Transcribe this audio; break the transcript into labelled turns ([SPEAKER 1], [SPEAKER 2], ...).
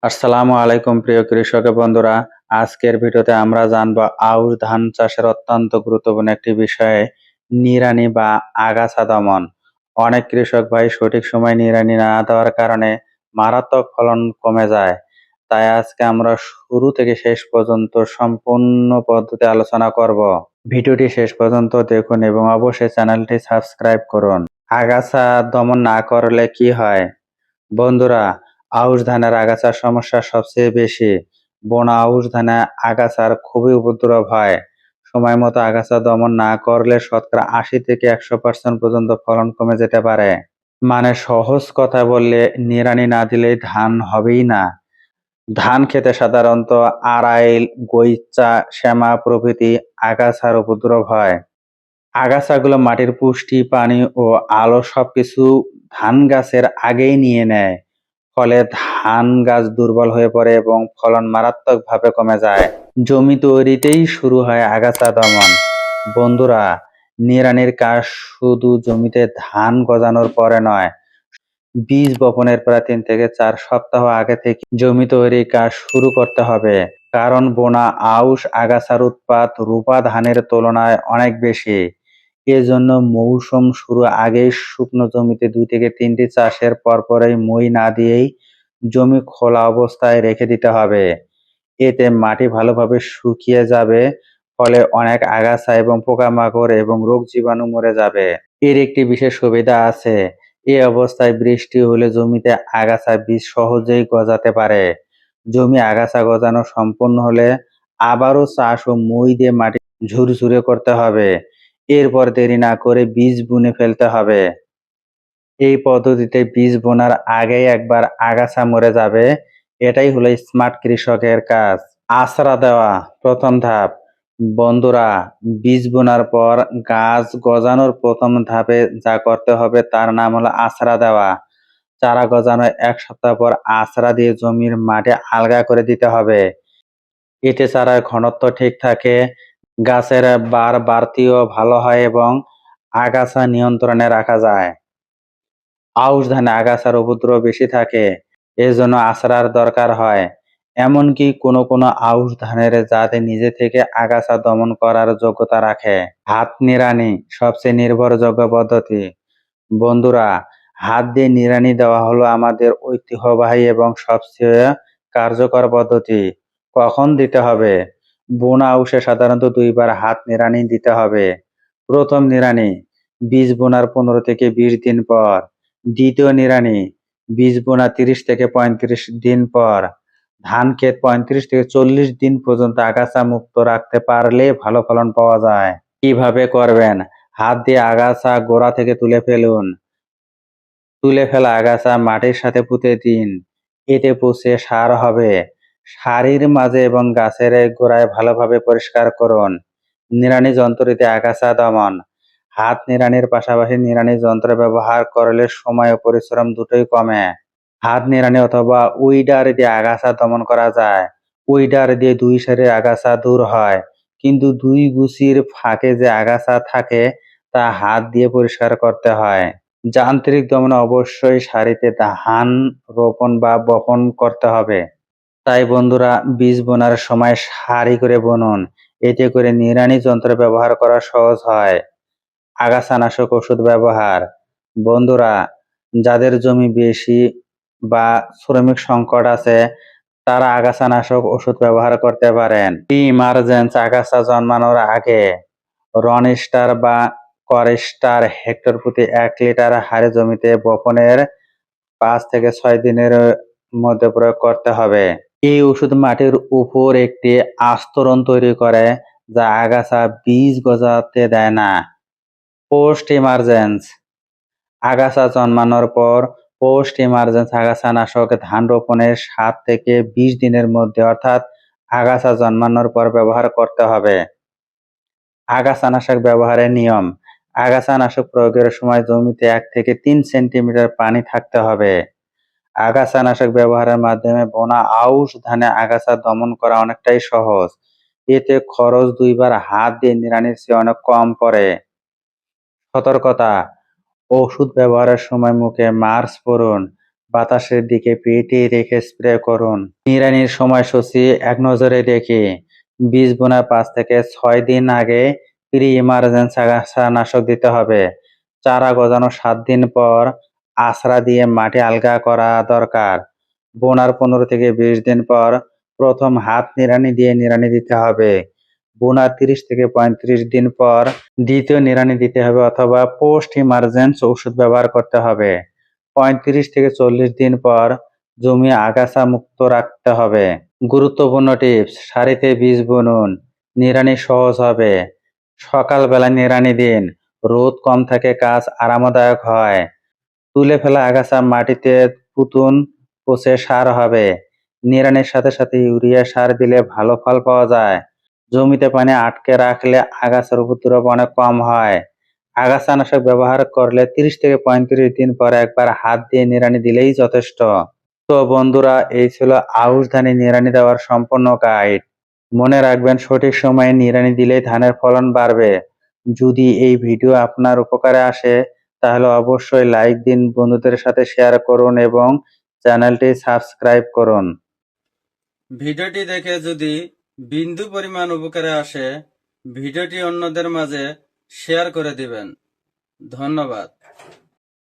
[SPEAKER 1] আসসালামু আলাইকুম প্রিয় কৃষক বন্ধুরা। আজকের ভিডিওতে আমরা জানবো আউশ ধান চাষের অত্যন্ত গুরুত্বপূর্ণ একটি বিষয়, নিড়ানি বা আগাছা দমন। অনেক কৃষক ভাই সঠিক সময় নিড়ানি না দেওয়ার কারণে মারাত্মক ফলন কমে যায়। তাই আজকে আমরা শুরু থেকে শেষ পর্যন্ত সম্পূর্ণ পদ্ধতি আলোচনা করব। ভিডিওটি শেষ পর্যন্ত দেখুন এবং অবশ্যই চ্যানেলটি সাবস্ক্রাইব করুন। আগাছা দমন না করলে কি হয়? বন্ধুরা, আউশ ধানের আগাছার সমস্যা সবচেয়ে বেশি। বোনা আউশ ধানে আগাছার খুবই উপদ্রব হয়। সময় মতো আগাছা দমন না করলে শতকরা ৮০ থেকে ১০০% পর্যন্ত ফলন কমে যেতে পারে। মানে সহজ কথা বললে, নিড়ানি না দিলে ধান হবেই না। ধান খেতে সাধারণত আড়াইল, গইচা, শ্যামা প্রভৃতি আগাছার উপদ্রব হয়। আগাছাগুলো মাটির পুষ্টি, পানি ও আলো সবকিছু ধান গাছের আগেই নিয়ে নেয়। ফলে ধান গাছ দুর্বল হয়ে পড়ে এবং ফলন মারাত্মকভাবে কমে যায়। জমি তৈরিতেই শুরু হয় আগাছা দমন। বন্ধুরা, নিড়ানির কাজ শুধু জমিতে ধান গজানোর পরে নয়, বীজ বপনের প্রায় ৩ থেকে ৪ সপ্তাহ আগে থেকে জমি তৈরির কাজ শুরু করতে হবে। কারণ বোনা আউশ আগাছার উৎপাত রূপা ধানের তুলনায় অনেক বেশি। এজন্য মৌসুম শুরু আগেই শুকনো জমিতে ২ থেকে ৩টি চাষের পরপরই মই না দিয়েই জমি খোলা অবস্থায় রেখে দিতে হবে। এতে মাটি ভালোভাবে শুকিয়ে যাবে, ফলে অনেক আগাছা এবং পোকামাকড় এবং রোগ জীবাণু মরে যাবে। এর একটি বিশেষ সুবিধা আছে, এই অবস্থায় বৃষ্টি হলে জমিতে আগাছা বীজ সহজেই গজাতে পারে। জমি আগাছা গজানো সম্পূর্ণ হলে আবারও চাষ ও মই দিয়ে মাটি ঝুরঝুরে করতে হবে। এরপর দেরি না করে বীজ বুনে ফেলতে হবে। এই পদ্ধতিতে বীজ বোনার আগেই একবার আগাছা মরে যাবে। এটাই হলো স্মার্ট কৃষকের কাজ। আছড়া দেওয়া প্রথম ধাপ। বন্ধুরা, বীজ বোনার পর গাছ গজানোর প্রথম ধাপে যা করতে হবে তার নাম হলো আছড়া দেওয়া। চারা গজানোর ১ সপ্তাহ পর আছড়া দিয়ে জমির মাটি আলগা করে দিতে হবে। এতে চারার ঘনত্ব ঠিক থাকে, গাছের বাড়তিও ভালো হয় এবং আগাছা নিয়ন্ত্রণে রাখা যায়। আউশ ধানে আগাছার উপদ্রব বেশি থাকে, এজন্য আছড়ার দরকার হয়। এমনকি কোনো আউশ ধানের জাত নিজে থেকে আগাছা দমন করার যোগ্যতা রাখে। হাত নিড়ানি সবচেয়ে নির্ভরযোগ্য পদ্ধতি। বন্ধুরা, হাত দিয়ে নিড়ানি দেওয়া হলো আমাদের ঐতিহ্যবাহী এবং সবচেয়ে কার্যকর পদ্ধতি। কখন দিতে হবে? বোনা আউশে সাধারণত ২ বার হাত নিড়ানি দিতে হবে। প্রথম নিড়ানি বীজ বোনার ১৫ থেকে ২০ দিন পর। দ্বিতীয় নিড়ানি বীজ বোনা ৩০ থেকে ৩৫ দিন পর। ধান ক্ষেত ৩৫ থেকে ৪০ দিন পর্যন্ত আগাছা মুক্ত রাখতে পারলে ভালো ফলন পাওয়া যায়। কিভাবে করবেন? হাত দিয়ে আগাছা গোড়া থেকে তুলে ফেলুন। তুলে ফেলা আগাছা মাটির সাথে পুঁতে দিন। এতে পচে সার হবে। সারির মাঝে এবং গাছের গোড়ায় ভালোভাবে পরিষ্কার করুন। নিড়ানি যন্ত্র দিয়ে আগাছা দমন। হাত নিড়ানির পাশাপাশি নিড়ানি যন্ত্র ব্যবহার করলে সময় ও পরিশ্রম দুটোই কমে। হাত নিড়ানি অথবা উইডার দিয়ে আগাছা দমন করা যায়। উইডার দিয়ে ২ সারির আগাছা দূর হয়, কিন্তু ২ গুছির ফাঁকে যে আগাছা থাকে তা হাত দিয়ে পরিষ্কার করতে হয়। যান্ত্রিক দমনে অবশ্যই সারিতে ধান রোপণ বা বপন করতে হবে। তাই বন্ধুরা, বীজ বোনার সময় সারি করে বুনুন। এতে করে নিড়ানি যন্ত্র ব্যবহার করা সহজ হয়। আগাছানাশক ওষুধ ব্যবহার। বন্ধুরা, যাদের জমি বেশি বা শ্রমিক সংকট আছে তারা আগাছানাশক ওষুধ ব্যবহার করতে পারেন। প্রি-ইমারজেন্স আগাছা জন্মানোর আগে রনস্টার বা করেস্টার হেক্টর প্রতি ১ লিটার হারে জমিতে বপনের ৫ থেকে ৬ দিনের মধ্যে প্রয়োগ করতে হবে। এই ওষুধ মাটির উপর একটি আস্তরণ তৈরি করে, যা আগাছা বীজ গজাতে দেয় না। পোস্ট ইমার্জেন্স আগাছা জন্মানোর পর পোস্ট ইমার্জেন্স আগাছানাশক ধান রোপণের ৭ থেকে ২০ দিনের মধ্যে অর্থাৎ আগাছা জন্মানোর পর ব্যবহার করতে হবে। আগাছানাশক ব্যবহারের নিয়ম। আগাছানাশক প্রয়োগের সময় জমিতে ১ থেকে ৩ সেন্টিমিটার পানি থাকতে হবে। আগাছানাশক ব্যবহারের মাধ্যমে বোনা আউশ ধানে আগাছা দমন করা অনেকটাই সহজ। এতে খরচ ২ বার হাত দিয়ে নিড়ানির চেয়ে অনেক কম পড়ে। সতর্কতা, ওষুধ ব্যবহারের সময় মুখে মাস্ক পরুন। বাতাসের দিকে পিটিয়ে রেখে স্প্রে করুন। নিড়ানির সময়সূচি এক নজরে দেখি। বীজ বোনার 5 থেকে 6 দিন আগে প্রি ইমার্জেন্সি আগাছানাশক দিতে হবে। চারা গজানোর 7 দিন পর আছড়া দিয়ে মাটি আলগা করা দরকার। বোনার 15 থেকে 20 দিন পর প্রথম হাত নিড়ানি দিয়ে নিড়ানি দিতে হবে। বোনার 30 থেকে 35 দিন পর দ্বিতীয় নিড়ানি দিতে হবে অথবা পোস্ট ইমার্জেন্সি ওষুধ ব্যবহার করতে হবে। 35 থেকে 40 দিন পর জমি আগাছা মুক্ত রাখতে হবে। গুরুত্বপূর্ণ টিপস: সারিতে বীজ বুনুন, নিড়ানি সহজ হবে। সকালবেলা নিড়ানি দিন, রোদ কম থাকে, কাজ আরামদায়ক হয়। তুলে ফেলা আগাছা মাটিতে পুতুন, পচে সার হবে। নিড়ানির সাথে সাথে ইউরিয়া সার দিলে ভালো ফল পাওয়া যায়। জমিতে পানি আটকে রাখলে আগাছার উপদ্রব অনেক কম হয়। আগাছানাশক ব্যবহার করলে 30 থেকে 35 দিন পর একবার হাত দিয়ে নিড়ানি দিলেই যথেষ্ট। তো বন্ধুরা, এই ছিল আউশ ধানে নিড়ানি দেওয়ার সম্পূর্ণ গাইড। মনে রাখবেন, সঠিক সময়ে নিড়ানি দিলেই ধানের ফলন বাড়বে। যদি এই ভিডিও আপনার উপকারে আসে তাহলে অবশ্যই লাইক দিন, বন্ধুদের সাথে শেয়ার করুন এবং চ্যানেলটি সাবস্ক্রাইব করুন।
[SPEAKER 2] ভিডিওটি দেখে যদি বিন্দু পরিমাণ উপকারে আসে, ভিডিওটি অন্যদের মাঝে শেয়ার করে দিবেন। ধন্যবাদ।